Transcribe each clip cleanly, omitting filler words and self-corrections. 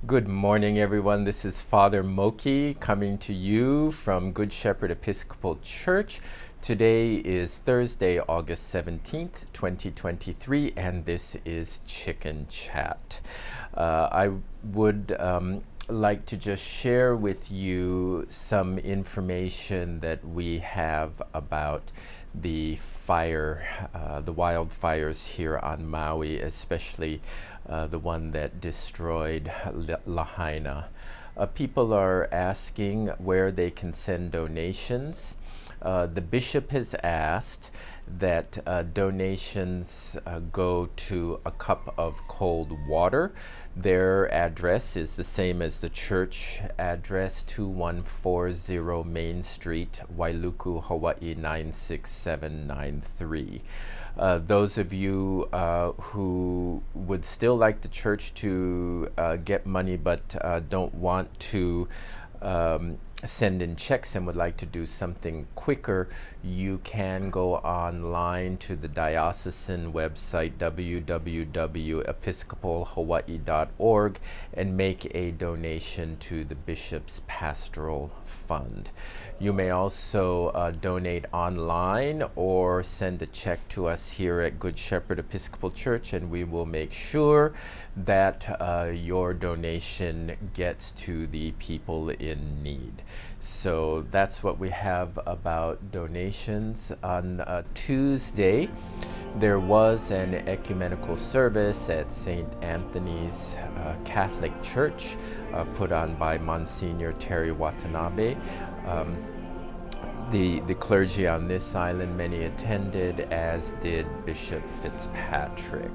Good morning, everyone. This is Father Moki coming to you from Good Shepherd Episcopal Church. Today is Thursday, August 17th, 2023, and this is Chicken Chat. I would like to just share with you some information that we have about the wildfires here on Maui, especially the one that destroyed Lahaina. People are asking where they can send donations. The bishop has asked that donations go to a cup of cold water. Their address is the same as the church address, 2140 Main Street, Wailuku, Hawaii 96793. Those of you who would still like the church to get money but don't want to send in checks and would like to do something quicker, you can go online to the diocesan website www.episcopalhawaii.org and make a donation to the bishop's pastoral fund. You may also donate online or send a check to us here at Good Shepherd Episcopal Church, and we will make sure that your donation gets to the people in need. So that's what we have about donations. On Tuesday, there was an ecumenical service at St. Anthony's Catholic Church put on by Monsignor Terry Watanabe. The clergy on this island, many attended, as did Bishop Fitzpatrick.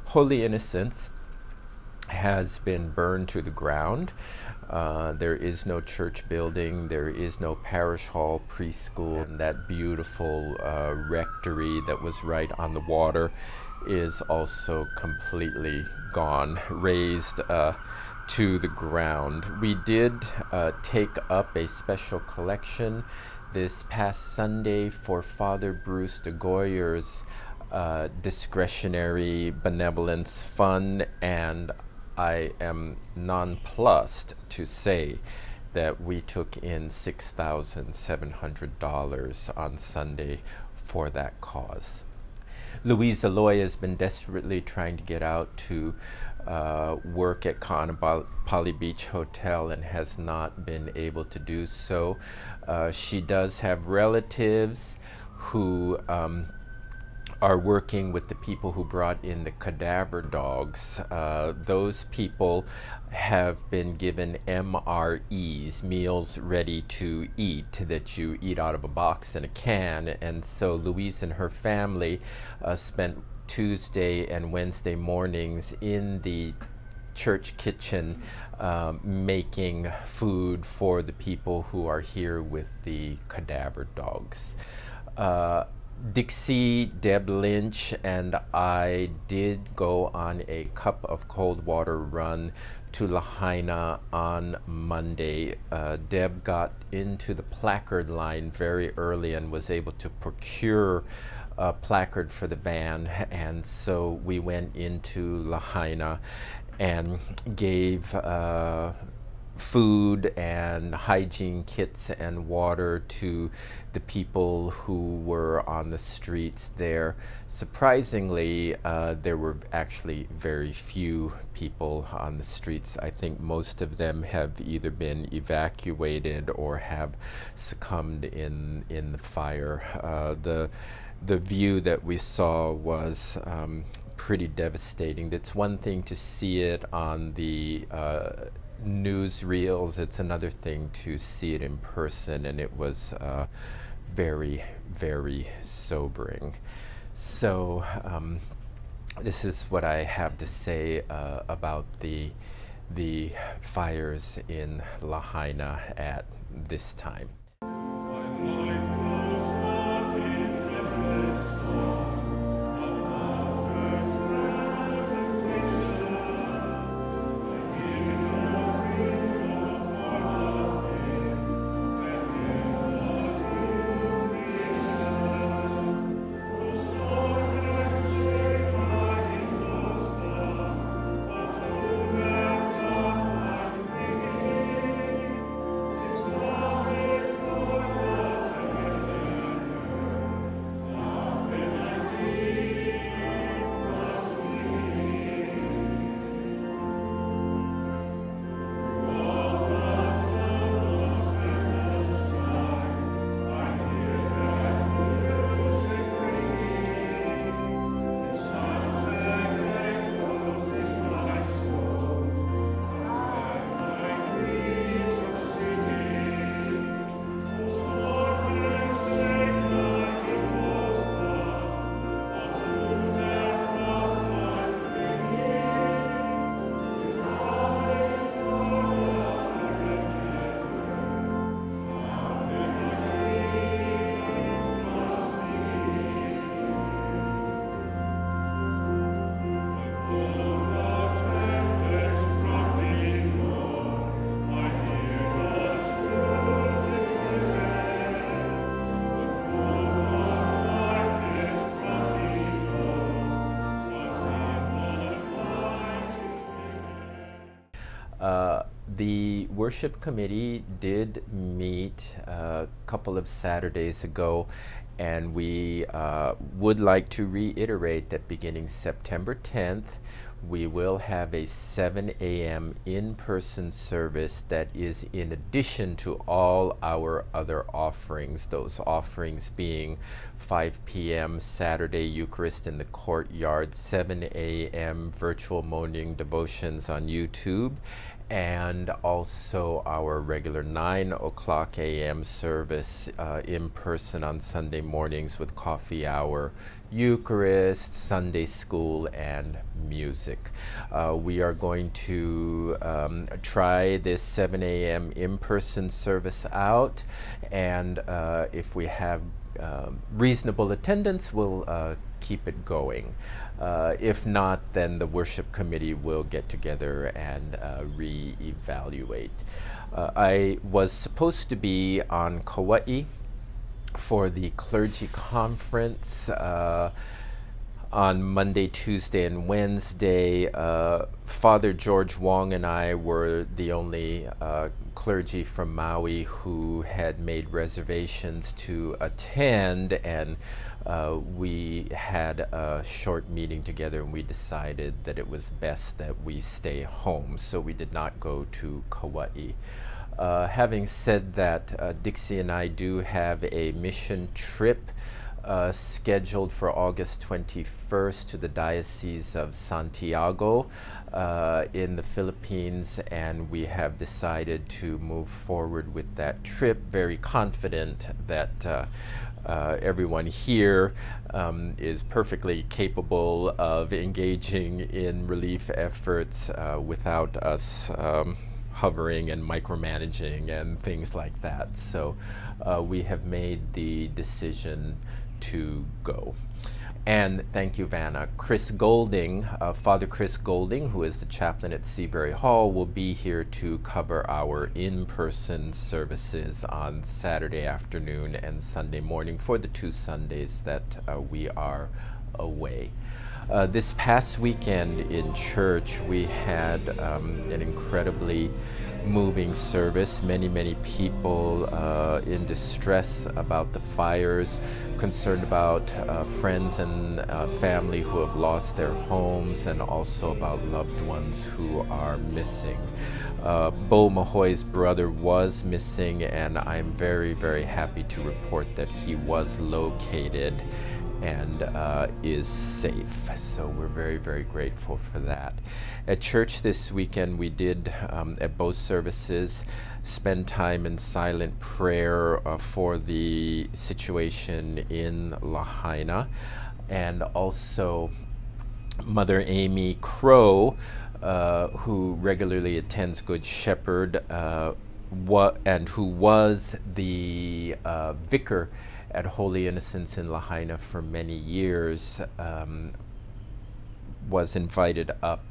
Holy Innocents has been burned to the ground. There is no church building, there is no parish hall, preschool, and that beautiful rectory that was right on the water is also completely gone, razed to the ground. We did take up a special collection this past Sunday for Father Bruce DeGoyer's discretionary benevolence fund, and I am nonplussed to say that we took in $6,700 on Sunday for that cause. Louise Aloy has been desperately trying to get out to work at Kaanapali Beach Hotel and has not been able to do so. She does have relatives who are working with the people who brought in the cadaver dogs. Those people have been given MREs, meals ready to eat, that you eat out of a box in a can. And so Louise and her family spent Tuesday and Wednesday mornings in the church kitchen making food for the people who are here with the cadaver dogs. Dixie, Deb Lynch, and I did go on a cup of cold water run to Lahaina on Monday. Deb got into the placard line very early and was able to procure a placard for the van, and so we went into Lahaina and gave food and hygiene kits and water to the people who were on the streets there. Surprisingly, there were actually very few people on the streets. I think most of them have either been evacuated or have succumbed in the fire. The view that we saw was pretty devastating. It's one thing to see it on the newsreels, it's another thing to see it in person, and it was very, very sobering. So this is what I have to say about the fires in Lahaina at this time. The worship committee did meet a couple of Saturdays ago, and we would like to reiterate that beginning September 10th, we will have a 7 a.m. in-person service that is in addition to all our other offerings, those offerings being 5 p.m. Saturday Eucharist in the courtyard, 7 a.m. virtual morning devotions on YouTube, and also our regular 9 o'clock a.m. service in person on Sunday mornings with coffee hour, Eucharist, Sunday school, and music. We are going to try this 7 a.m. in-person service out, and if we have reasonable attendance, we'll keep it going. If not, then the worship committee will get together and re-evaluate. I was supposed to be on Kauai for the clergy conference on Monday, Tuesday, and Wednesday. Father George Wong and I were the only clergy from Maui who had made reservations to attend, and we had a short meeting together, and we decided that it was best that we stay home, so we did not go to Kauai. Having said that, Dixie and I do have a mission trip scheduled for August 21st to the Diocese of Santiago in the Philippines, and we have decided to move forward with that trip, very confident that everyone here is perfectly capable of engaging in relief efforts without us hovering and micromanaging and things like that. So we have made the decision to go. And thank you, Vanna. Chris Golding, Father Chris Golding, who is the chaplain at Seabury Hall, will be here to cover our in-person services on Saturday afternoon and Sunday morning for the 2 Sundays that we are away. This past weekend in church, we had an incredibly moving service. Many people in distress about the fires, concerned about friends and family who have lost their homes, and also about loved ones who are missing. Bo Mahoy's brother was missing, and I'm very happy to report that he was located and is safe. So we're very grateful for that. At church this weekend, we did, at both services, spend time in silent prayer for the situation in Lahaina. And also Mother Amy Crow, who regularly attends Good Shepherd, and who was the vicar at Holy Innocents in Lahaina for many years, was invited up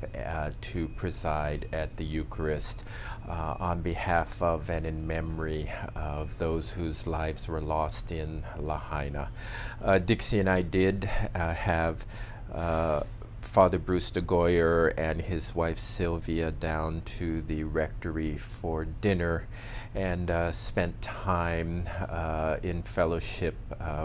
to preside at the Eucharist on behalf of and in memory of those whose lives were lost in Lahaina. Dixie and I did have Father Bruce DeGoyer and his wife Sylvia down to the rectory for dinner, and spent time in fellowship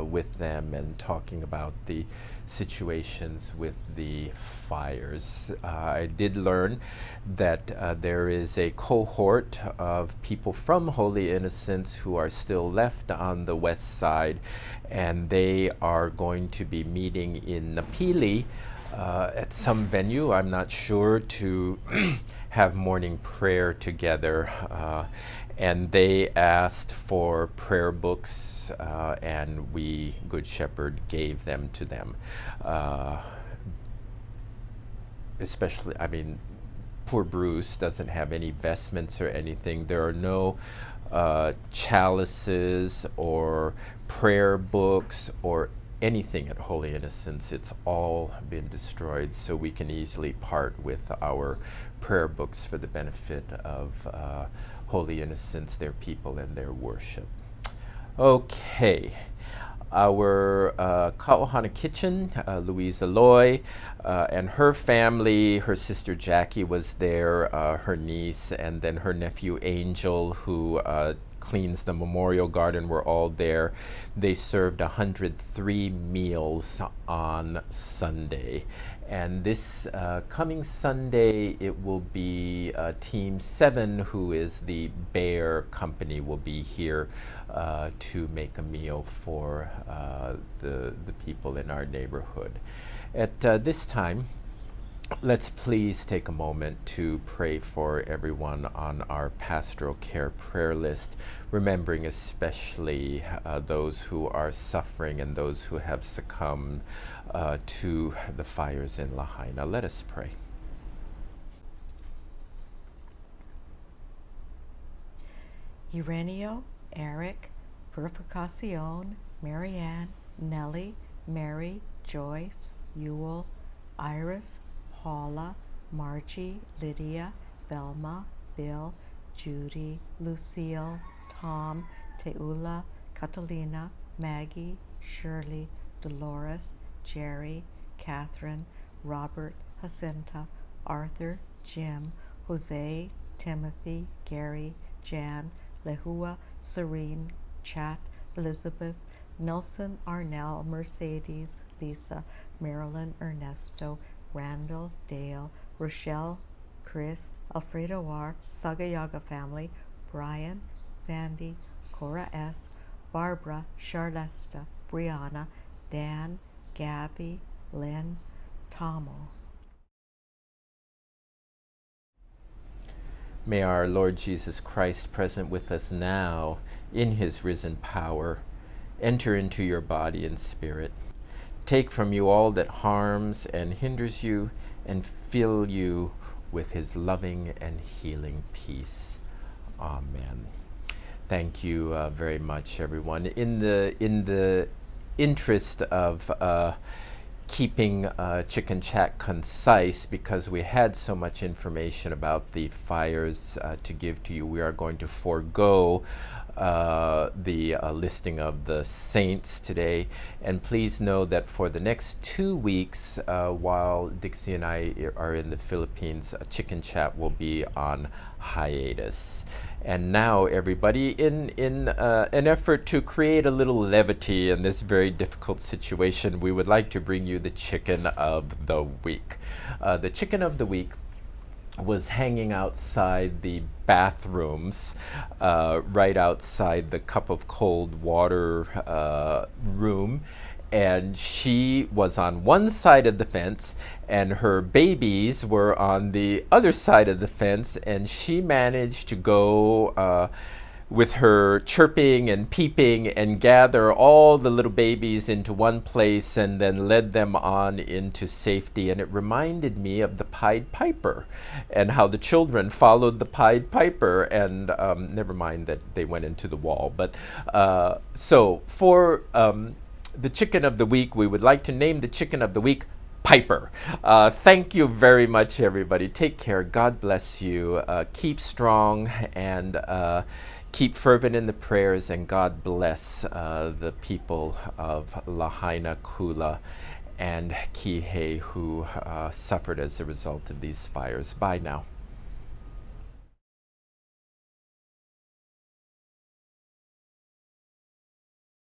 with them and talking about the situations with the fires. I did learn that there is a cohort of people from Holy Innocents who are still left on the west side, and they are going to be meeting in Napili at some venue, I'm not sure, to have morning prayer together. And they asked for prayer books, and we, Good Shepherd, gave them to them. Especially, I mean, poor Bruce doesn't have any vestments or anything. There are no chalices or prayer books or anything at Holy Innocents. It's all been destroyed, so we can easily part with our prayer books for the benefit of Holy Innocents, their people, and their worship. Okay. Our Kaohana Kitchen, Louise Aloy, and her family, her sister Jackie was there, her niece, and then her nephew Angel, who cleans the memorial garden, were all there. They served 103 meals on Sunday. And this coming Sunday, it will be Team 7, who is the Bear Company, will be here to make a meal for the people in our neighborhood. At this time, let's please take a moment to pray for everyone on our pastoral care prayer list, remembering especially those who are suffering and those who have succumbed to the fires in Lahaina. Let us pray. Ireneo, Eric, Purificacion, Marianne, Nellie, Mary, Joyce, Ewell, Iris, Paula, Margie, Lydia, Velma, Bill, Judy, Lucille, Tom, Teula, Catalina, Maggie, Shirley, Dolores, Jerry, Catherine, Robert, Jacinta, Arthur, Jim, Jose, Timothy, Gary, Jan, Lehua, Serene, Chat, Elizabeth, Nelson, Arnell, Mercedes, Lisa, Marilyn, Ernesto, Randall, Dale, Rochelle, Chris, Alfredo R., Sagayaga family, Brian, Sandy, Cora S., Barbara, Charlesta, Brianna, Dan, Gabby, Lynn, Tomo. May our Lord Jesus Christ, present with us now in his risen power, enter into your body and spirit, take from you all that harms and hinders you, and fill you with his loving and healing peace. Amen. Thank you very much, everyone. In the interest of keeping Chicken Chat concise, because we had so much information about the fires to give to you, we are going to forego the listing of the saints today. And please know that for the next 2 weeks, while Dixie and I are in the Philippines, Chicken Chat will be on hiatus. And now, everybody, in an effort to create a little levity in this very difficult situation, we would like to bring you the chicken of the week. The chicken of the week was hanging outside the bathrooms, right outside the cup of cold water room. And she was on one side of the fence, and her babies were on the other side of the fence, and she managed to go with her chirping and peeping and gather all the little babies into one place and then led them on into safety. And it reminded me of the Pied Piper and how the children followed the Pied Piper, and never mind that they went into the wall. But so for the chicken of the week, we would like to name the chicken of the week Piper. Thank you very much, everybody. Take care. God bless you. Keep strong and keep fervent in the prayers, and God bless the people of Lahaina, Kula, and Kihei who suffered as a result of these fires. Bye now.